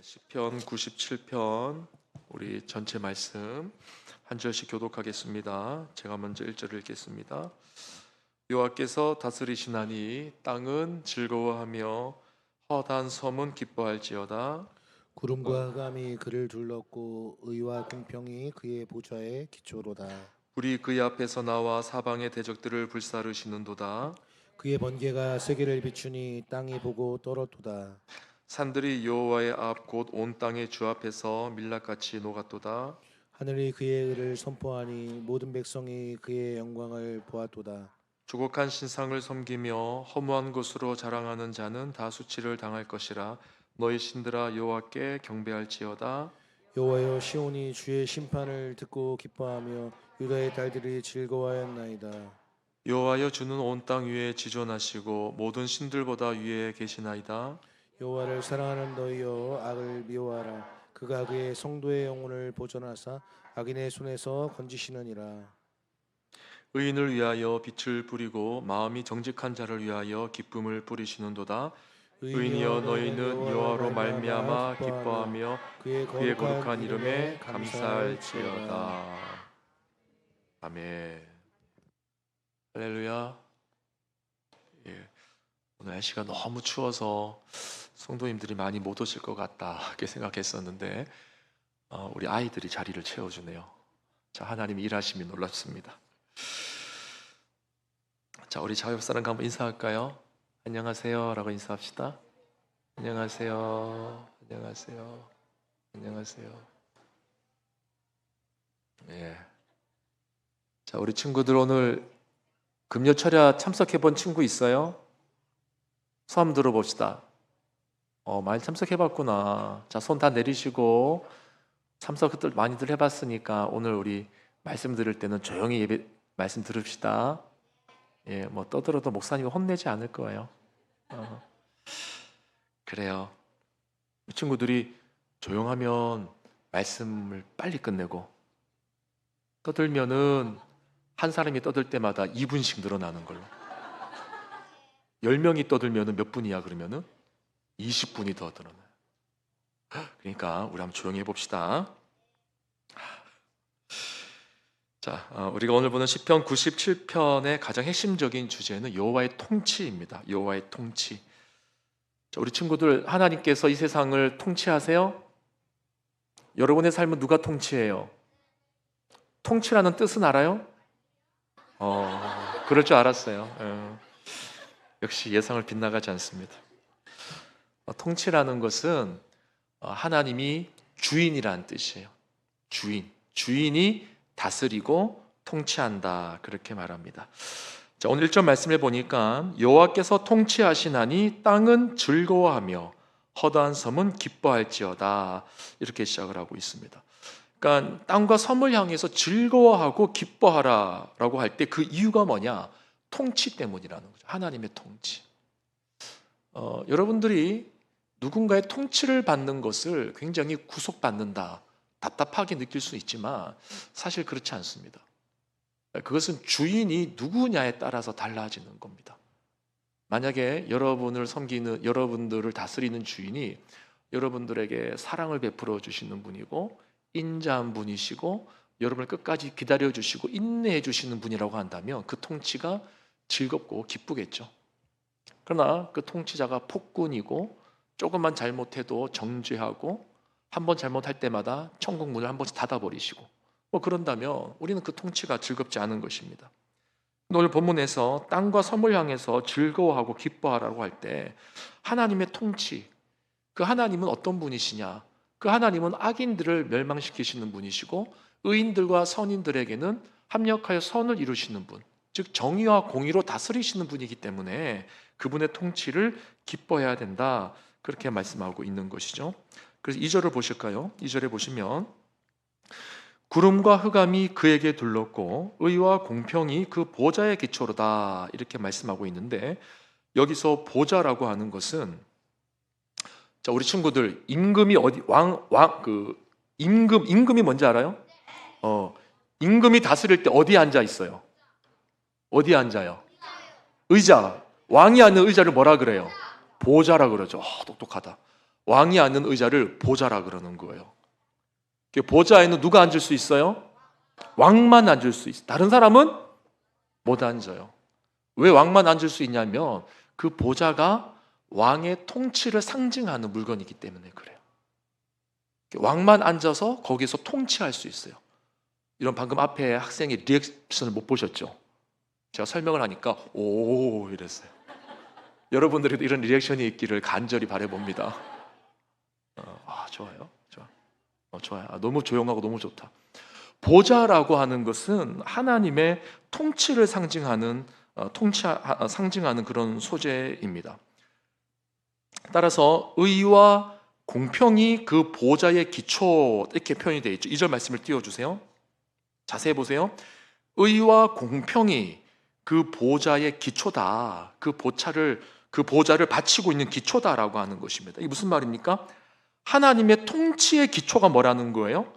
시편 97편 우리 전체 말씀 한 절씩 교독하겠습니다. 제가 먼저 1절을 읽겠습니다. 여호와께서 다스리시나니 땅은 즐거워하며 허다한 섬은 기뻐할지어다. 구름과 흑암이 그를 둘렀고 의와 공평이 그의 보좌의 기초로다. 불이 그의 앞에서 나와 사방의 대적들을 불사르시는도다. 그의 번개가 세계를 비추니 땅이 보고 떨었도다. 산들이 여호와의 앞 곧 온 땅의 주 앞에서 밀락같이 녹았도다. 하늘이 그의 의를 선포하니 모든 백성이 그의 영광을 보았도다. 조국한 신상을 섬기며 허무한 것으로 자랑하는 자는 다 수치를 당할 것이라. 너희 신들아 여호와께 경배할지어다. 여호와여, 시온이 주의 심판을 듣고 기뻐하며 유다의 딸들이 즐거워하였나이다. 여호와여, 주는 온 땅 위에 지존하시고 모든 신들보다 위에 계시나이다. 여호와를 사랑하는 너희여, 악을 미워하라. 그가 그의 성도의 영혼을 보존하사 악인의 손에서 건지시느니라. 의인을 위하여 빛을 뿌리고 마음이 정직한 자를 위하여 기쁨을 뿌리시는도다. 의인이여, 너희는 여호와로 말미암아 기뻐하며 그의 거룩한 이름에 감사할지어다. 아멘. 할렐루야. 예, 오늘 날씨가 너무 추워서 성도님들이 많이 못 오실 것 같다 이렇게 생각했었는데 우리 아이들이 자리를 채워주네요. 자, 하나님이 일하심이 놀랍습니다. 자, 우리 자옆 사람과 한번 인사할까요? 안녕하세요 라고 인사합시다. 안녕하세요. 안녕하세요. 안녕하세요. 예. 자, 우리 친구들 오늘 금요철야 참석해본 친구 있어요? 손 한번 들어봅시다. 많이 참석해봤구나. 자, 손 다 내리시고 참석들 많이들 해봤으니까 오늘 우리 말씀 들을 때는 조용히 예배 말씀 들읍시다. 예, 뭐 떠들어도 목사님이 혼내지 않을 거예요. 그래요. 친구들이 조용하면 말씀을 빨리 끝내고 떠들면은 한 사람이 떠들 때마다 2분씩 늘어나는 걸로. 10명이 떠들면은 몇 분이야 그러면은? 20분이 더 늘어나요. 그러니까 우리 한번 조용히 해봅시다. 자, 우리가 오늘 보는 시편 97편의 가장 핵심적인 주제는 여호와의 통치입니다. 여호와의 통치. 자, 우리 친구들, 하나님께서 이 세상을 통치하세요? 여러분의 삶은 누가 통치해요? 통치라는 뜻은 알아요? 그럴 줄 알았어요. 역시 예상을 빗나가지 않습니다. 통치라는 것은 하나님이 주인이라는 뜻이에요. 주인이 다스리고 통치한다 그렇게 말합니다. 자, 오늘 1절 말씀을 보니까 여호와께서 통치하시나니 땅은 즐거워하며 허다한 섬은 기뻐할지어다 이렇게 시작을 하고 있습니다. 그러니까 땅과 섬을 향해서 즐거워하고 기뻐하라라고 할 때 그 이유가 뭐냐? 통치 때문이라는 거죠. 하나님의 통치. 여러분들이 누군가의 통치를 받는 것을 굉장히 구속받는다, 답답하게 느낄 수 있지만 사실 그렇지 않습니다. 그것은 주인이 누구냐에 따라서 달라지는 겁니다. 만약에 여러분들을 다스리는 주인이 여러분들에게 사랑을 베풀어 주시는 분이고 인자한 분이시고 여러분을 끝까지 기다려 주시고 인내해 주시는 분이라고 한다면 그 통치가 즐겁고 기쁘겠죠. 그러나 그 통치자가 폭군이고 조금만 잘못해도 정죄하고 한 번 잘못할 때마다 천국 문을 한 번씩 닫아버리시고 뭐 그런다면 우리는 그 통치가 즐겁지 않은 것입니다. 오늘 본문에서 땅과 섬을 향해서 즐거워하고 기뻐하라고 할 때 하나님의 통치, 그 하나님은 어떤 분이시냐? 그 하나님은 악인들을 멸망시키시는 분이시고 의인들과 선인들에게는 합력하여 선을 이루시는 분, 즉 정의와 공의로 다스리시는 분이기 때문에 그분의 통치를 기뻐해야 된다 그렇게 말씀하고 있는 것이죠. 그래서 2절을 보실까요? 2절에 보시면 구름과 흑암이 그에게 둘렀고 의와 공평이 그 보좌의 기초로다 이렇게 말씀하고 있는데 여기서 보좌라고 하는 것은 자, 우리 친구들 임금이 임금이 뭔지 알아요? 임금이 다스릴 때 어디에 앉아 있어요? 어디에 앉아요? 의자. 왕이 앉는 의자를 뭐라 그래요? 보좌라 그러죠. 똑똑하다. 왕이 앉는 의자를 보좌라 그러는 거예요. 보좌에는 누가 앉을 수 있어요? 왕만 앉을 수 있어요. 다른 사람은 못 앉아요. 왜 왕만 앉을 수 있냐면 그 보좌가 왕의 통치를 상징하는 물건이기 때문에 그래요. 왕만 앉아서 거기서 통치할 수 있어요. 이런 방금 앞에 학생의 리액션을 못 보셨죠? 제가 설명을 하니까 오 이랬어요. 여러분들에도 이런 리액션이 있기를 간절히 바라봅니다. 좋아요. 좋아요. 너무 조용하고 너무 좋다. 보좌라고 하는 것은 하나님의 통치를 상징하는 상징하는 그런 소재입니다. 따라서 의와 공평이 그 보좌의 기초 이렇게 표현이 되어 있죠. 2절 말씀을 띄워주세요. 자세히 보세요. 의와 공평이 그 보좌의 기초다. 그 보좌를 바치고 있는 기초다라고 하는 것입니다. 이게 무슨 말입니까? 하나님의 통치의 기초가 뭐라는 거예요?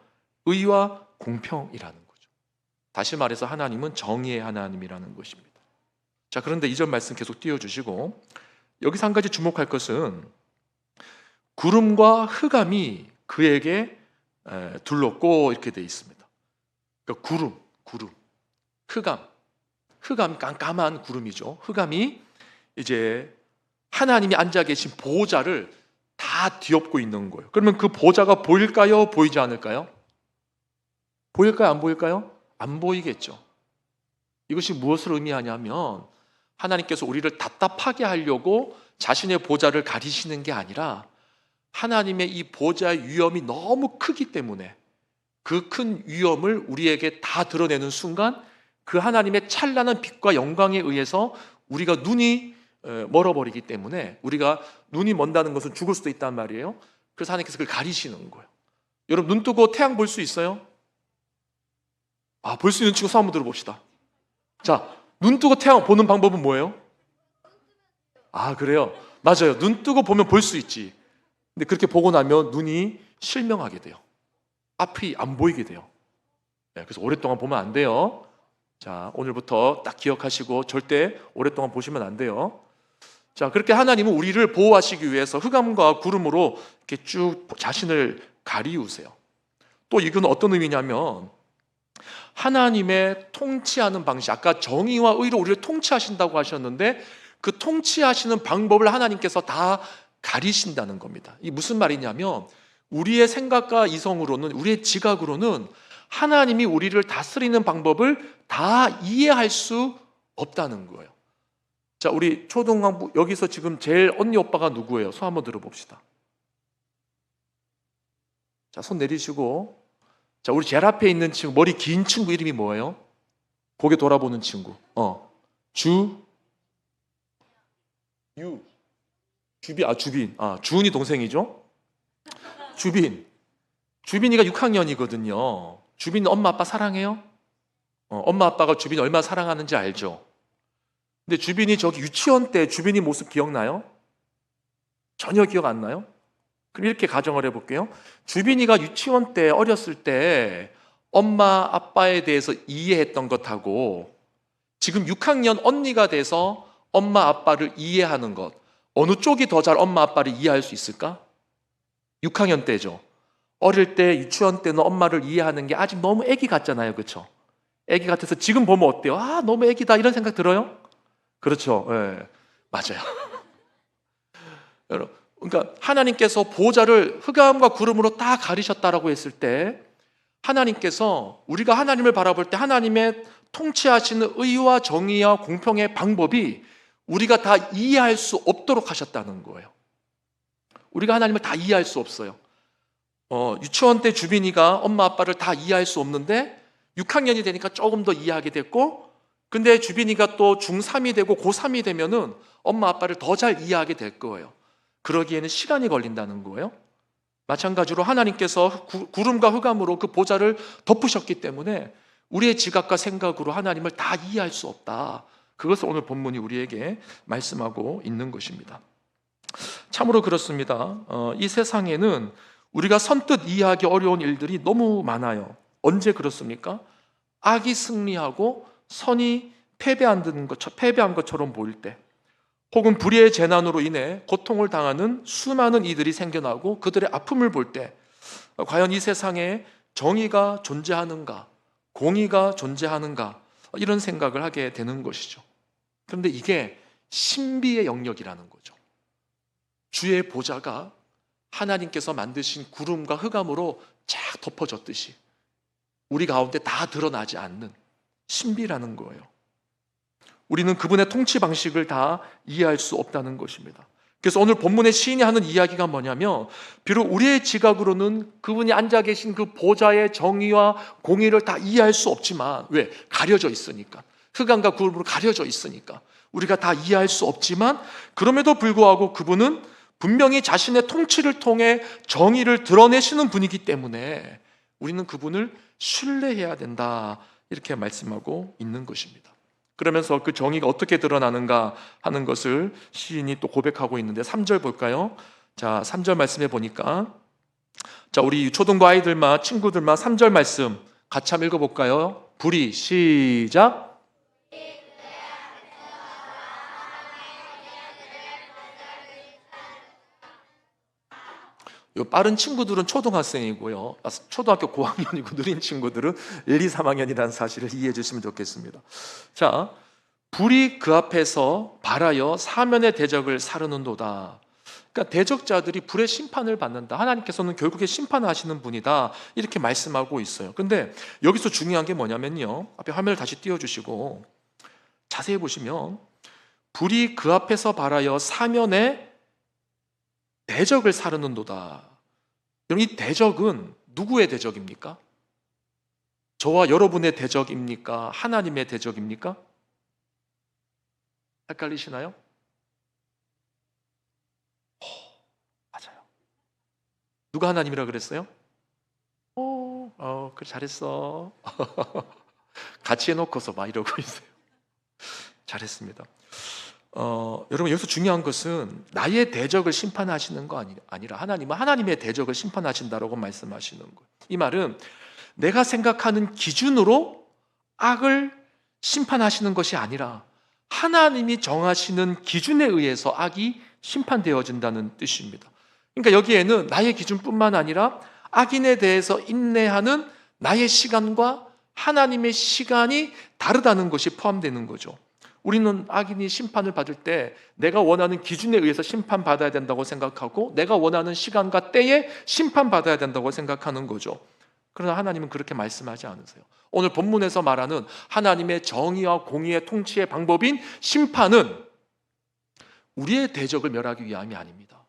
의와 공평이라는 거죠. 다시 말해서 하나님은 정의의 하나님이라는 것입니다. 자, 그런데 2절 말씀 계속 띄워주시고 여기서 한 가지 주목할 것은 구름과 흑암이 그에게 둘렀고 이렇게 되어 있습니다. 그러니까 구름, 흑암 깜깜한 구름이죠. 흑암이 이제 하나님이 앉아 계신 보좌를 다 뒤엎고 있는 거예요. 그러면 그 보좌가 보일까요? 보이지 않을까요? 보일까요? 안 보일까요? 안 보이겠죠. 이것이 무엇을 의미하냐면 하나님께서 우리를 답답하게 하려고 자신의 보좌를 가리시는 게 아니라 하나님의 이 보좌의 위엄이 너무 크기 때문에 그 큰 위엄을 우리에게 다 드러내는 순간 그 하나님의 찬란한 빛과 영광에 의해서 우리가 눈이 멀어버리기 때문에 우리가 눈이 먼다는 것은 죽을 수도 있단 말이에요. 그래서 하나님께서 그걸 가리시는 거예요. 여러분 눈 뜨고 태양 볼 수 있어요? 볼 수 있는 친구 손 한번 들어봅시다. 자, 눈 뜨고 태양 보는 방법은 뭐예요? 그래요? 맞아요. 눈 뜨고 보면 볼 수 있지. 근데 그렇게 보고 나면 눈이 실명하게 돼요. 앞이 안 보이게 돼요. 그래서 오랫동안 보면 안 돼요. 자, 오늘부터 딱 기억하시고 절대 오랫동안 보시면 안 돼요. 자, 그렇게 하나님은 우리를 보호하시기 위해서 흑암과 구름으로 이렇게 쭉 자신을 가리우세요. 또 이건 어떤 의미냐면 하나님의 통치하는 방식, 아까 정의와 의로 우리를 통치하신다고 하셨는데 그 통치하시는 방법을 하나님께서 다 가리신다는 겁니다. 이게 무슨 말이냐면 우리의 생각과 이성으로는, 우리의 지각으로는 하나님이 우리를 다스리는 방법을 다 이해할 수 없다는 거예요. 자, 우리 초등학부 여기서 지금 제일 언니 오빠가 누구예요? 손 한번 들어봅시다. 자, 손 내리시고. 자, 우리 제일 앞에 있는 친구, 머리 긴 친구 이름이 뭐예요? 고개 돌아보는 친구. 주빈. 주은이 동생이죠? 주빈이가 6학년이거든요. 주빈이 엄마 아빠 사랑해요? 엄마 아빠가 주빈이 얼마나 사랑하는지 알죠? 근데 주빈이 저기 유치원 때 주빈이 모습 기억나요? 전혀 기억 안 나요? 그럼 이렇게 가정을 해볼게요. 주빈이가 유치원 때 어렸을 때 엄마 아빠에 대해서 이해했던 것하고 지금 6학년 언니가 돼서 엄마 아빠를 이해하는 것, 어느 쪽이 더 잘 엄마 아빠를 이해할 수 있을까? 6학년 때죠. 어릴 때 유치원 때는 엄마를 이해하는 게 아직 너무 애기 같잖아요. 그렇죠? 애기 같아서 지금 보면 어때요? 너무 애기다 이런 생각 들어요? 그렇죠. 네, 맞아요. 여러분, 그러니까 하나님께서 보좌를 흑암과 구름으로 다 가리셨다라고 했을 때 하나님께서 우리가 하나님을 바라볼 때 하나님의 통치하시는 의와 정의와 공평의 방법이 우리가 다 이해할 수 없도록 하셨다는 거예요. 우리가 하나님을 다 이해할 수 없어요. 유치원 때 주빈이가 엄마 아빠를 다 이해할 수 없는데 6학년이 되니까 조금 더 이해하게 됐고, 근데 주빈이가 또 중3이 되고 고3이 되면은 엄마 아빠를 더 잘 이해하게 될 거예요. 그러기에는 시간이 걸린다는 거예요. 마찬가지로 하나님께서 구름과 흑암으로 그 보좌를 덮으셨기 때문에 우리의 지각과 생각으로 하나님을 다 이해할 수 없다. 그것을 오늘 본문이 우리에게 말씀하고 있는 것입니다. 참으로 그렇습니다. 이 세상에는 우리가 선뜻 이해하기 어려운 일들이 너무 많아요. 언제 그렇습니까? 악이 승리하고 선이 패배한 것처럼 보일 때, 혹은 불의의 재난으로 인해 고통을 당하는 수많은 이들이 생겨나고 그들의 아픔을 볼 때 과연 이 세상에 정의가 존재하는가, 공의가 존재하는가, 이런 생각을 하게 되는 것이죠. 그런데 이게 신비의 영역이라는 거죠. 주의 보좌가 하나님께서 만드신 구름과 흑암으로 쫙 덮어졌듯이 우리 가운데 다 드러나지 않는 신비라는 거예요. 우리는 그분의 통치 방식을 다 이해할 수 없다는 것입니다. 그래서 오늘 본문의 시인이 하는 이야기가 뭐냐면, 비록 우리의 지각으로는 그분이 앉아 계신 그 보좌의 정의와 공의를 다 이해할 수 없지만, 왜? 가려져 있으니까. 흑암과 구름으로 가려져 있으니까 우리가 다 이해할 수 없지만, 그럼에도 불구하고 그분은 분명히 자신의 통치를 통해 정의를 드러내시는 분이기 때문에 우리는 그분을 신뢰해야 된다, 이렇게 말씀하고 있는 것입니다. 그러면서 그 정의가 어떻게 드러나는가 하는 것을 시인이 또 고백하고 있는데, 3절 볼까요? 자, 3절 말씀해 보니까, 자, 우리 초등부 아이들만, 친구들만 3절 말씀 같이 한번 읽어볼까요? 불이 시작. 요 빠른 친구들은 초등학생이고요, 초등학교 고학년이고 느린 친구들은 1, 2, 3학년이라는 사실을 이해해 주시면 좋겠습니다. 자, 불이 그 앞에서 발하여 사면의 대적을 사르는도다. 그러니까 대적자들이 불의 심판을 받는다. 하나님께서는 결국에 심판하시는 분이다, 이렇게 말씀하고 있어요. 근데 여기서 중요한 게 뭐냐면요, 앞에 화면을 다시 띄워주시고 자세히 보시면, 불이 그 앞에서 발하여 사면의 대적을 사르는도다. 그럼 이 대적은 누구의 대적입니까? 저와 여러분의 대적입니까? 하나님의 대적입니까? 헷갈리시나요? 맞아요. 누가 하나님이라 그랬어요? 그래, 잘했어. 같이 해놓고서 막 이러고 있어요. 잘했습니다. 여러분, 여기서 중요한 것은 나의 대적을 심판하시는 거 아니라 하나님은 하나님의 대적을 심판하신다라고 말씀하시는 거예요. 이 말은 내가 생각하는 기준으로 악을 심판하시는 것이 아니라 하나님이 정하시는 기준에 의해서 악이 심판되어진다는 뜻입니다. 그러니까 여기에는 나의 기준뿐만 아니라 악인에 대해서 인내하는 나의 시간과 하나님의 시간이 다르다는 것이 포함되는 거죠. 우리는 악인이 심판을 받을 때 내가 원하는 기준에 의해서 심판받아야 된다고 생각하고 내가 원하는 시간과 때에 심판받아야 된다고 생각하는 거죠. 그러나 하나님은 그렇게 말씀하지 않으세요. 오늘 본문에서 말하는 하나님의 정의와 공의의 통치의 방법인 심판은 우리의 대적을 멸하기 위함이 아닙니다.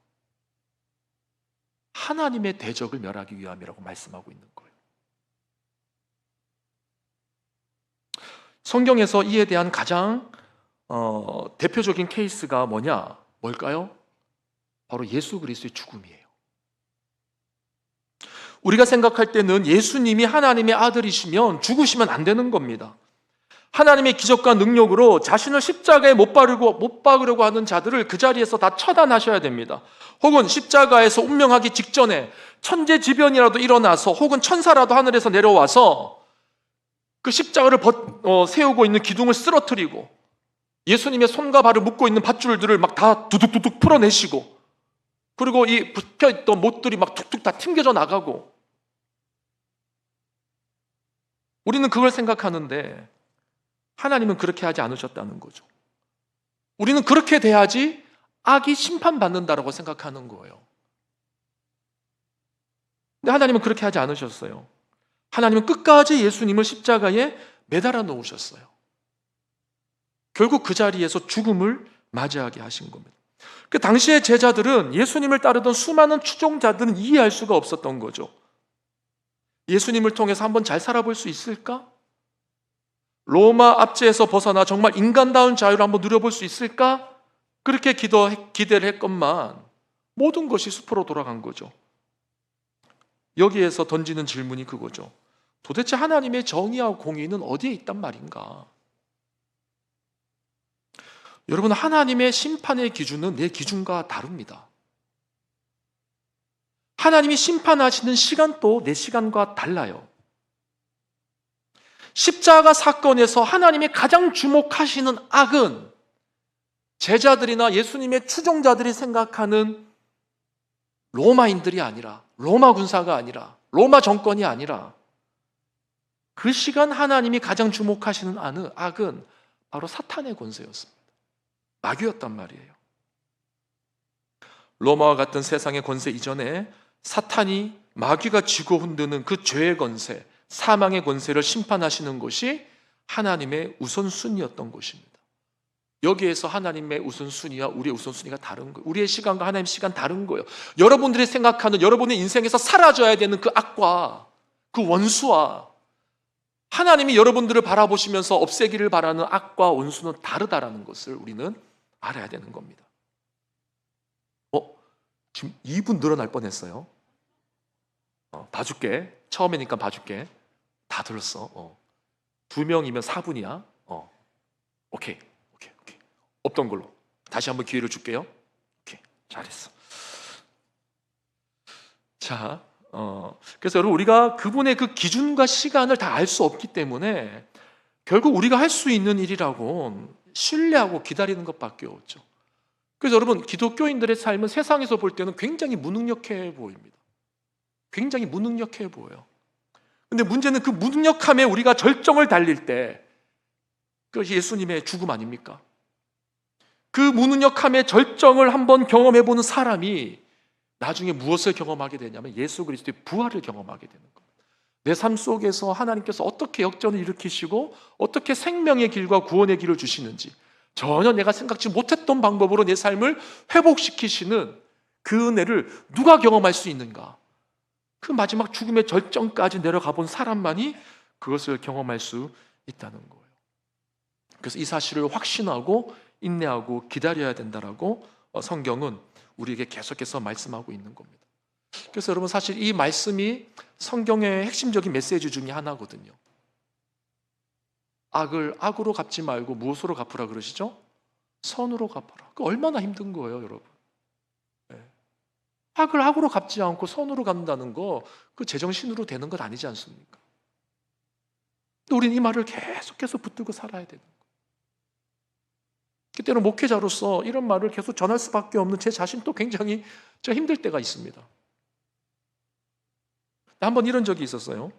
하나님의 대적을 멸하기 위함이라고 말씀하고 있는 거예요. 성경에서 이에 대한 가장 대표적인 케이스가 뭘까요? 바로 예수 그리스도의 죽음이에요. 우리가 생각할 때는 예수님이 하나님의 아들이시면 죽으시면 안 되는 겁니다. 하나님의 기적과 능력으로 자신을 십자가에 못 박으려고 하는 자들을 그 자리에서 다 처단하셔야 됩니다. 혹은 십자가에서 운명하기 직전에 천재지변이라도 일어나서 혹은 천사라도 하늘에서 내려와서 그 십자가를 세우고 있는 기둥을 쓰러뜨리고 예수님의 손과 발을 묶고 있는 밧줄들을 막 다 두둑두둑 풀어내시고, 그리고 이 붙여있던 못들이 막 툭툭 다 튕겨져 나가고, 우리는 그걸 생각하는데 하나님은 그렇게 하지 않으셨다는 거죠. 우리는 그렇게 돼야지 악이 심판받는다라고 생각하는 거예요. 근데 하나님은 그렇게 하지 않으셨어요. 하나님은 끝까지 예수님을 십자가에 매달아 놓으셨어요. 결국 그 자리에서 죽음을 맞이하게 하신 겁니다. 그 당시의 제자들은, 예수님을 따르던 수많은 추종자들은 이해할 수가 없었던 거죠. 예수님을 통해서 한번 잘 살아볼 수 있을까? 로마 압제에서 벗어나 정말 인간다운 자유를 한번 누려볼 수 있을까? 그렇게 기대를 했건만 모든 것이 숲으로 돌아간 거죠. 여기에서 던지는 질문이 그거죠. 도대체 하나님의 정의와 공의는 어디에 있단 말인가? 여러분, 하나님의 심판의 기준은 내 기준과 다릅니다. 하나님이 심판하시는 시간도 내 시간과 달라요. 십자가 사건에서 하나님이 가장 주목하시는 악은 제자들이나 예수님의 추종자들이 생각하는 로마인들이 아니라, 로마 군사가 아니라, 로마 정권이 아니라, 그 시간 하나님이 가장 주목하시는 악은 바로 사탄의 권세였습니다. 마귀였단 말이에요. 로마와 같은 세상의 권세 이전에 사탄이, 마귀가 쥐고 흔드는 그 죄의 권세, 사망의 권세를 심판하시는 것이 하나님의 우선순위였던 것입니다. 여기에서 하나님의 우선순위와 우리의 우선순위가 다른 거예요. 우리의 시간과 하나님의 시간 다른 거예요. 여러분들이 생각하는, 여러분의 인생에서 사라져야 되는 그 악과 그 원수와 하나님이 여러분들을 바라보시면서 없애기를 바라는 악과 원수는 다르다라는 것을 우리는 알아야 되는 겁니다. 지금 2분 늘어날 뻔했어요. 봐줄게. 처음이니까 봐줄게. 다 들었어. 2명이면 4분이야. 오케이. 없던 걸로 다시 한번 기회를 줄게요. 오케이, 잘했어. 자, 그래서 여러분, 우리가 그분의 그 기준과 시간을 다 알 수 없기 때문에 결국 우리가 할 수 있는 일이라고 신뢰하고 기다리는 것밖에 없죠. 그래서 여러분, 기독교인들의 삶은 세상에서 볼 때는 굉장히 무능력해 보입니다. 굉장히 무능력해 보여요. 근데 문제는 그 무능력함에 우리가 절정을 달릴 때, 그것이 예수님의 죽음 아닙니까? 그 무능력함의 절정을 한번 경험해보는 사람이 나중에 무엇을 경험하게 되냐면 예수 그리스도의 부활을 경험하게 되는 겁니다. 내 삶 속에서 하나님께서 어떻게 역전을 일으키시고 어떻게 생명의 길과 구원의 길을 주시는지, 전혀 내가 생각지 못했던 방법으로 내 삶을 회복시키시는 그 은혜를 누가 경험할 수 있는가? 그 마지막 죽음의 절정까지 내려가 본 사람만이 그것을 경험할 수 있다는 거예요. 그래서 이 사실을 확신하고 인내하고 기다려야 된다라고 성경은 우리에게 계속해서 말씀하고 있는 겁니다. 그래서 여러분, 사실 이 말씀이 성경의 핵심적인 메시지 중에 하나거든요. 악을 악으로 갚지 말고 무엇으로 갚으라 그러시죠? 선으로 갚아라. 그 얼마나 힘든 거예요, 여러분. 악을 악으로 갚지 않고 선으로 갚는다는 거, 그 제정신으로 되는 것 아니지 않습니까? 근데 우리는 이 말을 계속해서 붙들고 살아야 되는 거예요. 그때는 목회자로서 이런 말을 계속 전할 수밖에 없는 제 자신도 굉장히 힘들 때가 있습니다. 한번 이런 적이 있었어요.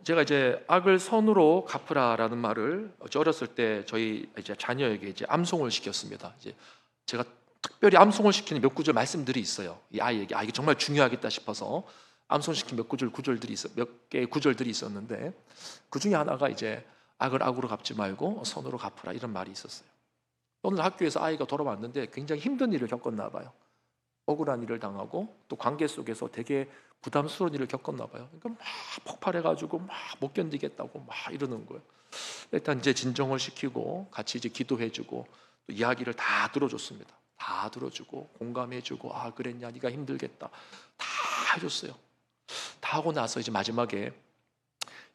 제가 이제 악을 선으로 갚으라라는 말을 어렸을 때 저희 이제 자녀에게 이제 암송을 시켰습니다. 이제 제가 특별히 암송을 시키는 몇 구절 말씀들이 있어요. 이 아이에게 이게 정말 중요하겠다 싶어서 암송시킨 몇 개의 구절들이 있었는데, 그 중에 하나가 이제 악을 악으로 갚지 말고 선으로 갚으라, 이런 말이 있었어요. 오늘 학교에서 아이가 돌아왔는데 굉장히 힘든 일을 겪었나 봐요. 억울한 일을 당하고 또 관계 속에서 되게 부담스러운 일을 겪었나 봐요. 그러니까 막 폭발해가지고 막 못 견디겠다고 막 이러는 거예요. 일단 이제 진정을 시키고 같이 이제 기도해주고 또 이야기를 다 들어줬습니다. 다 들어주고 공감해주고, 그랬냐, 네가 힘들겠다, 다 해줬어요. 다 하고 나서 이제 마지막에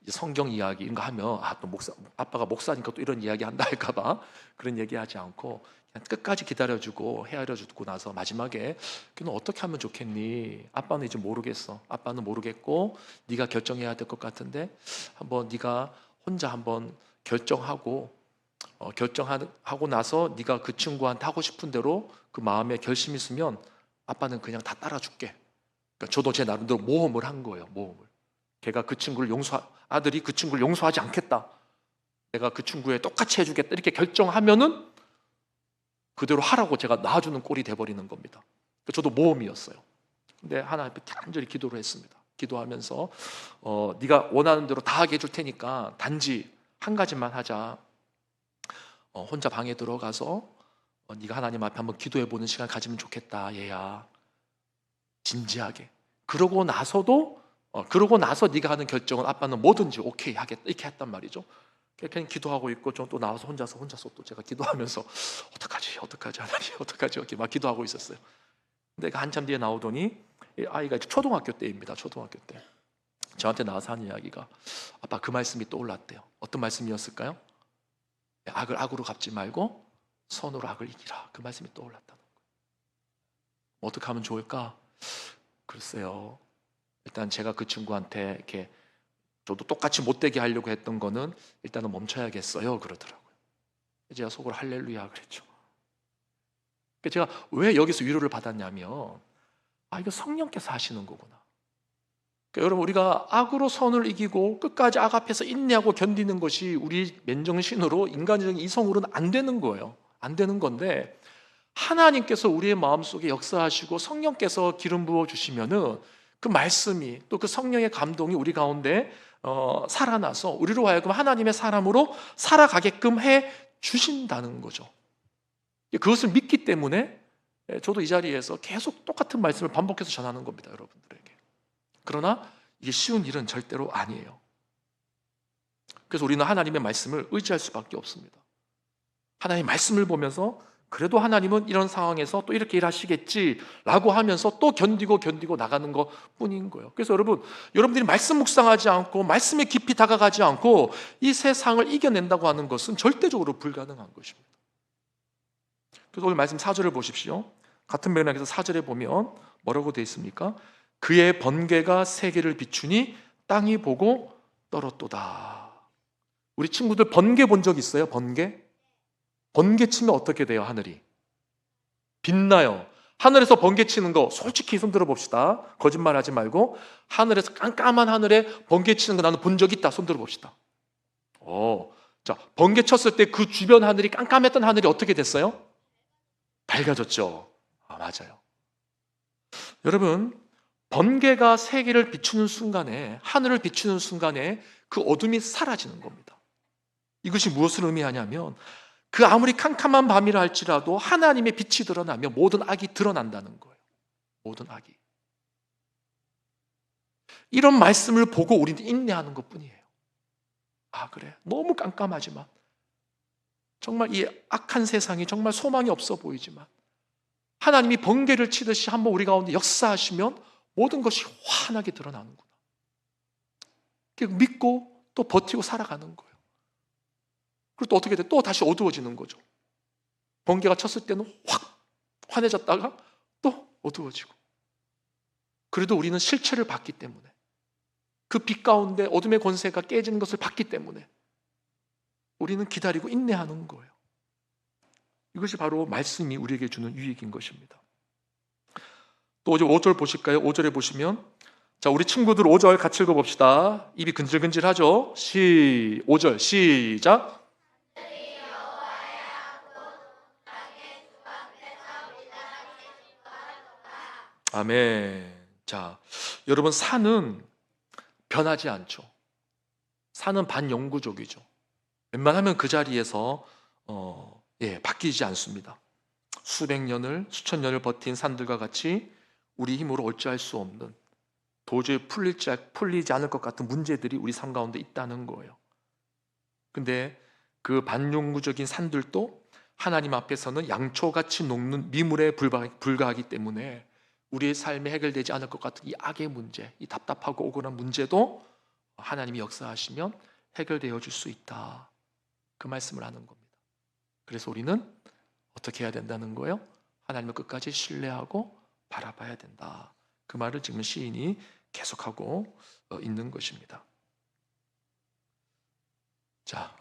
이제 성경 이야기 이런 거 하면 또 아빠가 목사니까 또 이런 이야기 한다 할까봐 그런 얘기하지 않고 그냥 끝까지 기다려주고 헤아려주고 나서 마지막에 너 어떻게 하면 좋겠니? 아빠는 이제 모르겠어. 아빠는 모르겠고 네가 결정해야 될 것 같은데 한번 네가 혼자 한번 결정하고 결정하고 나서 네가 그 친구한테 하고 싶은 대로 그 마음에 결심 있으면 아빠는 그냥 다 따라줄게. 그러니까 저도 제 나름대로 모험을 한 거예요. 모험을. 걔가 아들이 그 친구를 용서하지 않겠다, 내가 그 친구에 똑같이 해주겠다, 이렇게 결정하면은 그대로 하라고 제가 놔주는 꼴이 돼버리는 겁니다. 저도 모험이었어요. 근데 하나님 앞에 간절히 기도를 했습니다. 기도하면서 네가 원하는 대로 다 하게 해줄 테니까 단지 한 가지만 하자. 혼자 방에 들어가서 네가 하나님 앞에 한번 기도해보는 시간 가지면 좋겠다, 얘야. 진지하게. 그러고 나서 네가 하는 결정은 아빠는 뭐든지 오케이 하겠다, 이렇게 했단 말이죠. 그냥 기도하고 있고 좀 또 나와서 혼자서 또 제가 기도하면서 어떡하지 하나님, 어떡하지, 이렇게 막 기도하고 있었어요. 근데 한참 뒤에 나오더니 아이가 초등학교 때입니다. 초등학교 때 저한테 나와서 하는 이야기가, 아빠 그 말씀이 떠올랐대요. 어떤 말씀이었을까요? 악을 악으로 갚지 말고 선으로 악을 이기라, 그 말씀이 떠올랐다는 거예요. 어떻게 하면 좋을까? 글쎄요, 일단 제가 그 친구한테 이렇게 저도 똑같이 못되게 하려고 했던 거는 일단은 멈춰야겠어요, 그러더라고요. 제가 속으로 할렐루야 그랬죠. 제가 왜 여기서 위로를 받았냐면 이거 성령께서 하시는 거구나. 여러분, 우리가 악으로 선을 이기고 끝까지 악 앞에서 인내하고 견디는 것이 우리 맨정신으로 인간적인 이성으로는 안 되는 거예요. 안 되는 건데 하나님께서 우리의 마음속에 역사하시고 성령께서 기름 부어주시면은 그 말씀이 또 그 성령의 감동이 우리 가운데 살아나서 우리로 하여금 하나님의 사람으로 살아가게끔 해 주신다는 거죠. 그것을 믿기 때문에 저도 이 자리에서 계속 똑같은 말씀을 반복해서 전하는 겁니다, 여러분들에게. 그러나 이게 쉬운 일은 절대로 아니에요. 그래서 우리는 하나님의 말씀을 의지할 수밖에 없습니다. 하나님의 말씀을 보면서 그래도 하나님은 이런 상황에서 또 이렇게 일하시겠지라고 하면서 또 견디고 나가는 것 뿐인 거예요. 그래서 여러분들이 말씀 묵상하지 않고 말씀에 깊이 다가가지 않고 이 세상을 이겨낸다고 하는 것은 절대적으로 불가능한 것입니다. 그래서 오늘 말씀 4절을 보십시오. 같은 맥락에서 4절에 보면 뭐라고 되어 있습니까? 그의 번개가 세계를 비추니 땅이 보고 떨었도다. 우리 친구들 번개 본 적 있어요? 번개? 번개 치면 어떻게 돼요? 하늘이 빛나요. 하늘에서 번개 치는 거 솔직히 손 들어봅시다. 거짓말하지 말고 하늘에서 깜깜한 하늘에 번개 치는 거 나는 본 적 있다. 손 들어봅시다. 자, 번개 쳤을 때 그 주변 하늘이 깜깜했던 하늘이 어떻게 됐어요? 밝아졌죠. 맞아요. 여러분, 번개가 세계를 비추는 순간에, 하늘을 비추는 순간에 그 어둠이 사라지는 겁니다. 이것이 무엇을 의미하냐면 그 아무리 캄캄한 밤이라 할지라도 하나님의 빛이 드러나면 모든 악이 드러난다는 거예요. 모든 악이. 이런 말씀을 보고 우리는 인내하는 것뿐이에요. 그래, 너무 깜깜하지만 정말 이 악한 세상이 정말 소망이 없어 보이지만 하나님이 번개를 치듯이 한번 우리 가운데 역사하시면 모든 것이 환하게 드러나는구나. 믿고 또 버티고 살아가는 거예요. 그리고 또 어떻게 돼? 또 다시 어두워지는 거죠. 번개가 쳤을 때는 확 환해졌다가 또 어두워지고. 그래도 우리는 실체를 봤기 때문에, 그 빛 가운데 어둠의 권세가 깨지는 것을 봤기 때문에 우리는 기다리고 인내하는 거예요. 이것이 바로 말씀이 우리에게 주는 유익인 것입니다. 또 5절 보실까요? 5절에 보시면, 자, 우리 친구들 5절 같이 읽어봅시다. 입이 근질근질하죠? 5절 시작. 아멘. 자, 여러분, 산은 변하지 않죠. 산은 반영구적이죠. 웬만하면 그 자리에서 바뀌지 않습니다. 수백 년을, 수천 년을 버틴 산들과 같이 우리 힘으로 어찌할 수 없는, 도저히 풀리지 않을 것 같은 문제들이 우리 삶 가운데 있다는 거예요. 근데 그 반영구적인 산들도 하나님 앞에서는 양초같이 녹는 미물에 불과하기 때문에 우리의 삶에 해결되지 않을 것 같은 이 악의 문제, 이 답답하고 억울한 문제도 하나님이 역사하시면 해결되어 줄 수 있다. 그 말씀을 하는 겁니다. 그래서 우리는 어떻게 해야 된다는 거예요? 하나님을 끝까지 신뢰하고 바라봐야 된다. 그 말을 지금 시인이 계속하고 있는 것입니다. 자,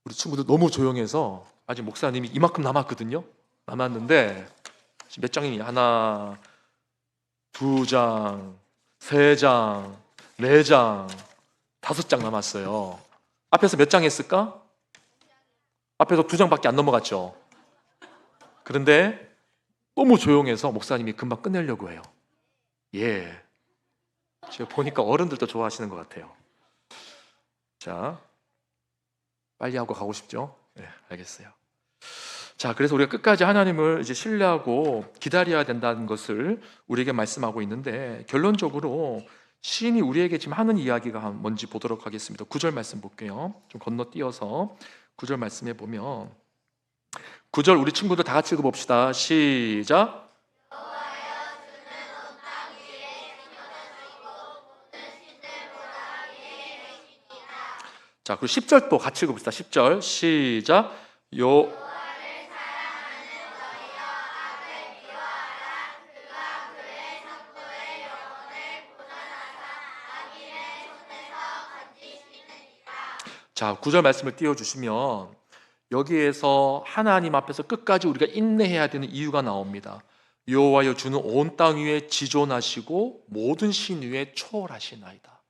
우리 친구들 너무 조용해서 아직 목사님이 이만큼 남았거든요. 남았는데 지금 몇 장이니? 하나, 2장, 3장, 4장, 5장 남았어요. 앞에서 몇 장 했을까? 앞에서 2장밖에 안 넘어갔죠. 그런데 너무 조용해서 목사님이 금방 끝내려고 해요. 제가 보니까 어른들도 좋아하시는 것 같아요. 자, 빨리 하고 가고 싶죠? 네, 알겠어요. 자, 그래서 우리가 끝까지 하나님을 이제 신뢰하고 기다려야 된다는 것을 우리에게 말씀하고 있는데, 결론적으로 시인이 우리에게 지금 하는 이야기가 뭔지 보도록 하겠습니다. 9절 말씀 볼게요. 좀 건너뛰어서 9절 말씀해 보면, 9절 우리 친구들 다 같이 읽어봅시다. 시작. 자, 그리고 10절도 같이 읽어봅시다. 10절 시작. 자, 9절 말씀을 띄워주시면 여기에서 하나님 앞에서 끝까지 우리가 인내해야 되는 이유가 나옵니다. 여호와여 주는 온 땅 위에 지존하시고 모든 신 위에 초월하시나이다.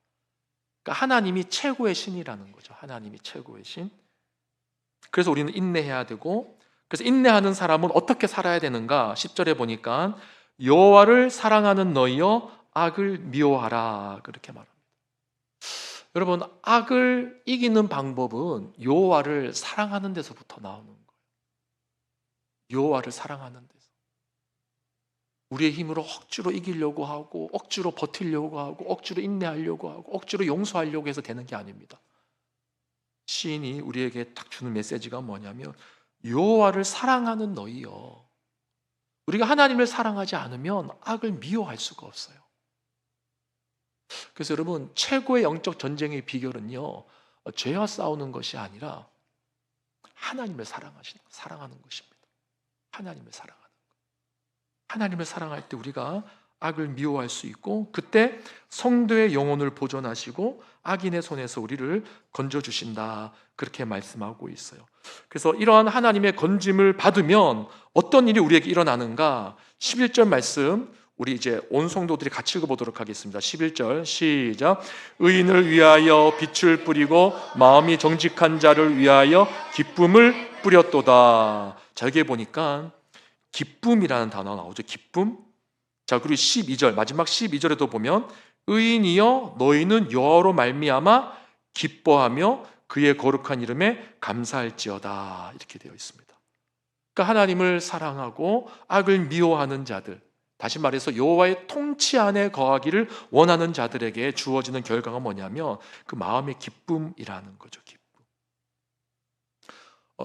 그러니까 하나님이 최고의 신이라는 거죠. 하나님이 최고의 신. 그래서 우리는 인내해야 되고, 그래서 인내하는 사람은 어떻게 살아야 되는가? 10절에 보니까 여호와를 사랑하는 너희여 악을 미워하라 그렇게 말합니다. 여러분, 악을 이기는 방법은 여호와를 사랑하는 데서부터 나오는 거예요. 여호와를 사랑하는 데서. 우리의 힘으로 억지로 이기려고 하고 억지로 버티려고 하고 억지로 인내하려고 하고 억지로 용서하려고 해서 되는 게 아닙니다. 시인이 우리에게 딱 주는 메시지가 뭐냐면 여호와를 사랑하는 너희여. 우리가 하나님을 사랑하지 않으면 악을 미워할 수가 없어요. 그래서 여러분, 최고의 영적 전쟁의 비결은요, 죄와 싸우는 것이 아니라 하나님을 사랑하는 것입니다. 하나님을 사랑하는 것. 하나님을 사랑할 때 우리가 악을 미워할 수 있고, 그때 성도의 영혼을 보존하시고 악인의 손에서 우리를 건져주신다 그렇게 말씀하고 있어요. 그래서 이러한 하나님의 건짐을 받으면 어떤 일이 우리에게 일어나는가? 11절 말씀 우리 이제 온 성도들이 같이 읽어보도록 하겠습니다. 11절 시작. 의인을 위하여 빛을 뿌리고 마음이 정직한 자를 위하여 기쁨을 뿌렸도다. 자, 여기에 보니까 기쁨이라는 단어가 나오죠. 기쁨. 자, 그리고 12절 마지막 12절에도 보면 의인이여 너희는 여호와로 말미암아 기뻐하며 그의 거룩한 이름에 감사할지어다 이렇게 되어 있습니다. 그러니까 하나님을 사랑하고 악을 미워하는 자들, 다시 말해서 여호와의 통치 안에 거하기를 원하는 자들에게 주어지는 결과가 뭐냐면 그 마음의 기쁨이라는 거죠. 기쁨.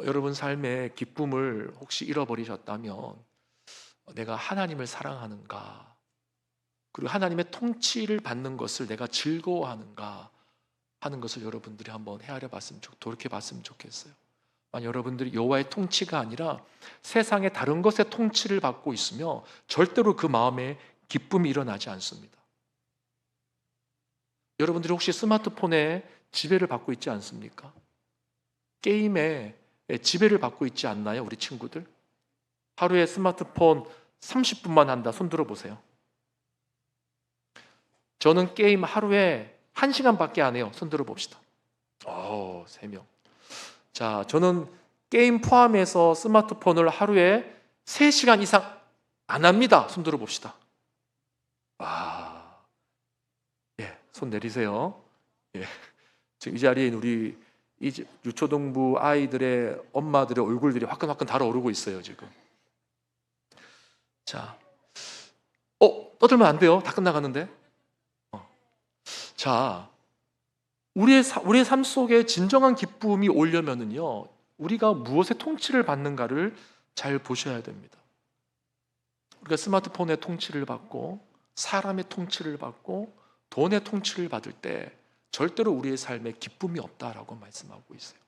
여러분 삶의 기쁨을 혹시 잃어버리셨다면 내가 하나님을 사랑하는가, 그리고 하나님의 통치를 받는 것을 내가 즐거워하는가 하는 것을 여러분들이 한번 헤아려 봤으면 돌이켜 봤으면 좋겠어요. 만약 여러분들이 여호와의 통치가 아니라 세상의 다른 것의 통치를 받고 있으며 절대로 그 마음에 기쁨이 일어나지 않습니다. 여러분들이 혹시 스마트폰에 지배를 받고 있지 않습니까? 게임에 지배를 받고 있지 않나요? 우리 친구들 하루에 스마트폰 30분만 한다. 손 들어보세요. 저는 게임 하루에 1시간밖에 안 해요. 손 들어봅시다. 3명. 자, 저는 게임 포함해서 스마트폰을 하루에 3시간 이상 안 합니다. 손 들어봅시다. 손 내리세요. 지금 이 자리에 우리 유초동부 아이들의 엄마들의 얼굴들이 화끈화끈 달아오르고 있어요. 지금. 자, 떠들면 안 돼요. 다 끝나가는데. 자, 우리의 삶 속에 진정한 기쁨이 오려면은요, 우리가 무엇의 통치를 받는가를 잘 보셔야 됩니다. 우리가 스마트폰의 통치를 받고 사람의 통치를 받고 돈의 통치를 받을 때 절대로 우리의 삶에 기쁨이 없다라고 말씀하고 있어요.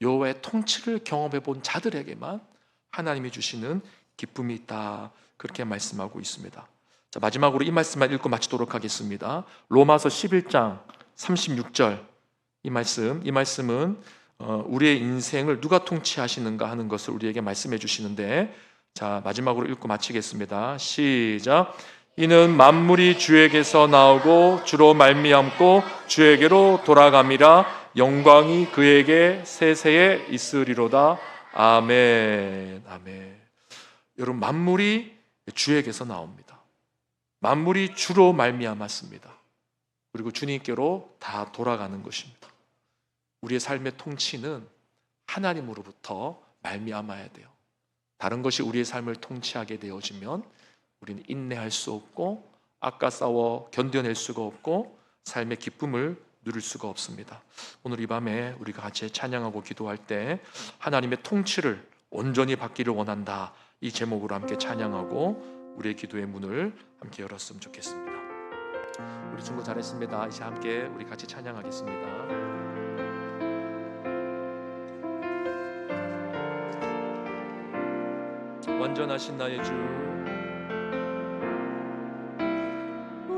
여호와의 통치를 경험해 본 자들에게만 하나님이 주시는 기쁨이 있다 그렇게 말씀하고 있습니다. 자, 마지막으로 이 말씀만 읽고 마치도록 하겠습니다. 로마서 11장 36절 이 말씀은 우리의 인생을 누가 통치하시는가 하는 것을 우리에게 말씀해 주시는데, 자, 마지막으로 읽고 마치겠습니다. 시작. 이는 만물이 주에게서 나오고 주로 말미암고 주에게로 돌아감이라 영광이 그에게 세세에 있으리로다. 아멘. 아멘. 여러분, 만물이 주에게서 나옵니다. 만물이 주로 말미암았습니다. 그리고 주님께로 다 돌아가는 것입니다. 우리의 삶의 통치는 하나님으로부터 말미암아야 돼요. 다른 것이 우리의 삶을 통치하게 되어지면 우리는 인내할 수 없고 악과 싸워 견뎌낼 수가 없고 삶의 기쁨을 누릴 수가 없습니다. 오늘 이 밤에 우리가 같이 찬양하고 기도할 때 하나님의 통치를 온전히 받기를 원한다, 이 제목으로 함께 찬양하고 우리의 기도의 문을 함께 열었으면 좋겠습니다. 우리 친구 잘했습니다. 이제 함께 우리 같이 찬양하겠습니다. 완전하신 나의 주,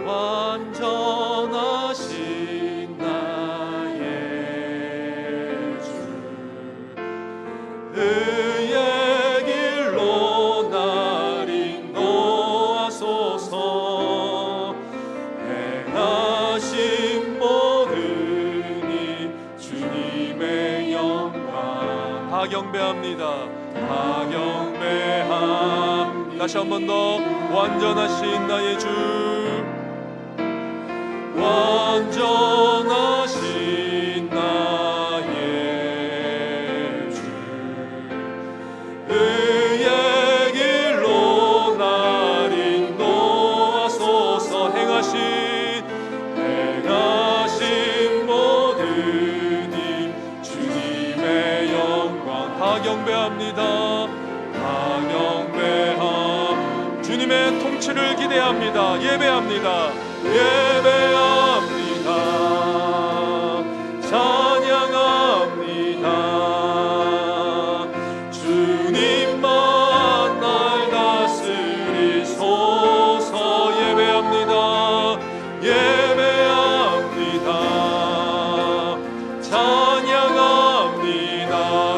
완전하신 나의 주, 의의 길로 날 인도하소서. 행하신 모든 이 주님의 영광 다 경배합니다. 다 경배함. 다시 한 번 더. 완전하신 나의 주, 완전하신 나의 주, 의의 길로 날 인도하소서. 행하신 모든 이 주님의 영광 다 경배합니다. 다 경배함. 주님의 통치를 기대합니다. 예배합니다. 예배합니다. 찬양합니다. 주님만 날 다스리소서. 예배합니다. 예배합니다. 찬양합니다.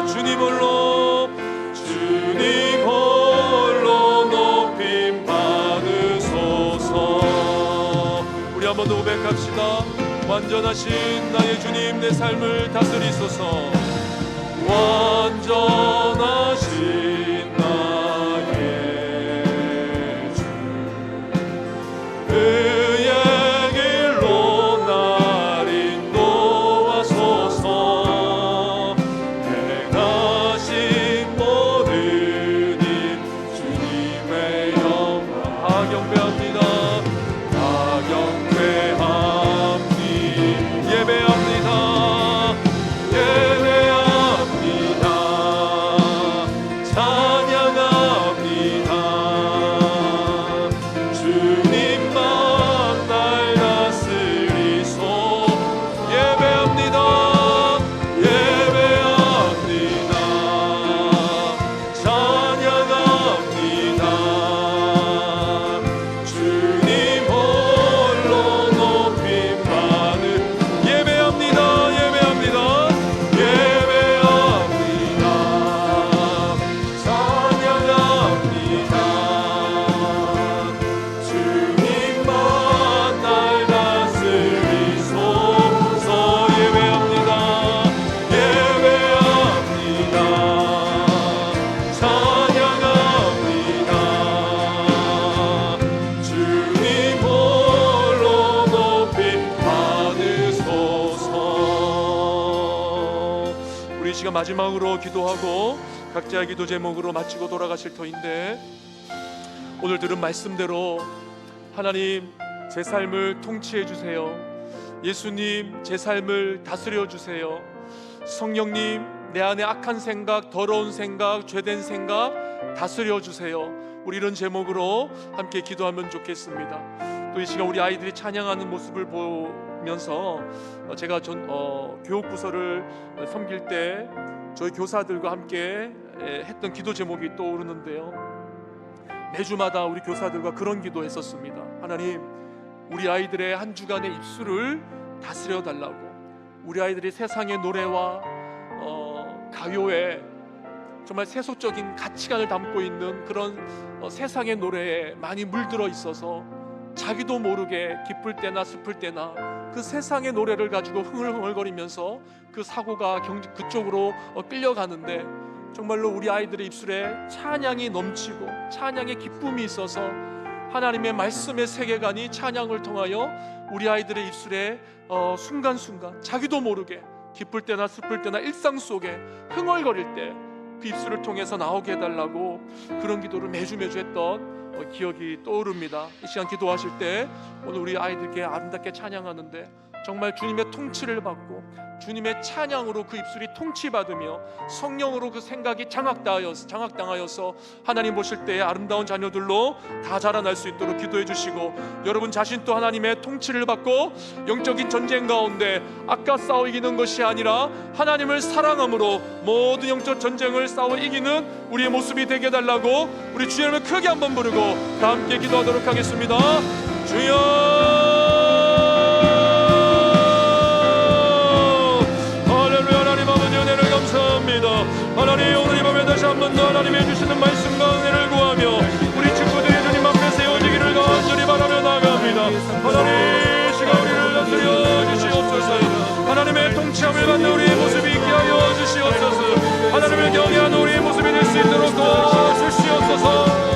주님 홀로, 주님 홀로 높임 받으소서. 우리 한 번 더 고백합시다. 완전하신 나의 주님, 내 삶을 다스리소서. 완전하신 나의 주, 의의 길로 날 인도하소서. 행하신 모든 일 주님의 영광 다 경배합니다. 다 경배합니다. 예배합니다. 예배합니다. 찬양합니다. 주님만 날 다스리소. 예배합니다. 예배합니다. 찬양합니다. 주님 홀로 높임 받는. 예배합니다. 예배합니다. 예배합니다. 찬양합니다. 주님만 날 다스리소서. 예배합니다. 예배합니다. 찬양합니다. 주님 홀로 높임 받으소서. 우리 이 시간 마지막으로 기도하고 각자의 기도 제목으로 마치고 돌아가실 터인데, 오늘 들은 말씀대로 하나님 제 삶을 통치해 주세요. 예수님 제 삶을 다스려 주세요. 성령님 내 안에 악한 생각, 더러운 생각, 죄된 생각 다스려 주세요. 우리 이런 제목으로 함께 기도하면 좋겠습니다. 또 이 시간 우리 아이들이 찬양하는 모습을 보면서 제가 교육부서를 섬길 때 저희 교사들과 함께 했던 기도 제목이 떠오르는데요. 매주마다 우리 교사들과 그런 기도했었습니다. 하나님, 우리 아이들의 한 주간의 입술을 다스려 달라고. 우리 아이들이 세상의 노래와 가요에 정말 세속적인 가치관을 담고 있는 그런 세상의 노래에 많이 물들어 있어서 자기도 모르게 기쁠 때나 슬플 때나 그 세상의 노래를 가지고 흥얼흥얼거리면서 그 사고가 그쪽으로 끌려가는데, 정말로 우리 아이들의 입술에 찬양이 넘치고 찬양의 기쁨이 있어서 하나님의 말씀의 세계관이 찬양을 통하여 우리 아이들의 입술에 순간순간 자기도 모르게 기쁠 때나 슬플 때나 일상 속에 흥얼거릴 때 그 입술을 통해서 나오게 해달라고 그런 기도를 매주 했던 기억이 떠오릅니다. 이 시간 기도하실 때 오늘 우리 아이들께 아름답게 찬양하는데 정말 주님의 통치를 받고 주님의 찬양으로 그 입술이 통치받으며 성령으로 그 생각이 장악당하여서 하나님 보실 때에 아름다운 자녀들로 다 자라날 수 있도록 기도해 주시고, 여러분 자신도 하나님의 통치를 받고 영적인 전쟁 가운데 아까 싸워 이기는 것이 아니라 하나님을 사랑함으로 모든 영적 전쟁을 싸워 이기는 우리의 모습이 되게 해달라고 우리 주님을 크게 한번 부르고 다 함께 기도하도록 하겠습니다. 주여, 하나님 오늘 이 밤에 번도 하나님의 주시는 말씀과 은혜를 구하며 우리 친구들이 주님 앞에 세워지기를 간절히 바라며 나아갑니다. 하나님, 시간 우리를 다스려 주시옵소서. 하나님의 통치함을 받는 우리의 모습이 있게 하여 주시옵소서. 하나님을 경외하는 우리의 모습이 될 수 있도록 도와주시옵소서.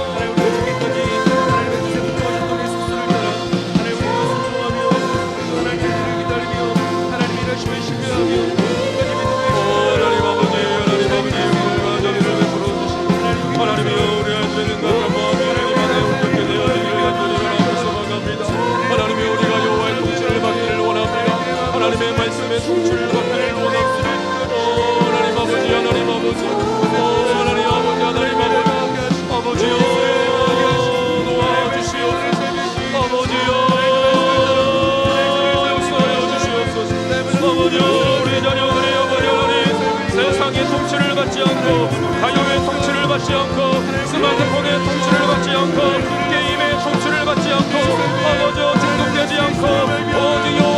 하나님의 말씀에 통치를 받기를 원합니다. 하나님 아버지, 하나님 아버지, 하나님 아버지, 하나님 아버지, 아버지요 도와주시옵소서. 아버지요 역사하여 주시옵소서. 아버지요 우리 자녀들의 아버지 하나님, 세상의 통치를 받지 않고, 가요의 통치를 받지 않고, 스마트폰의 통치를 받지 않고, 게임의 통치를 받지 않고, 아버지요 중독되지 않고, 오직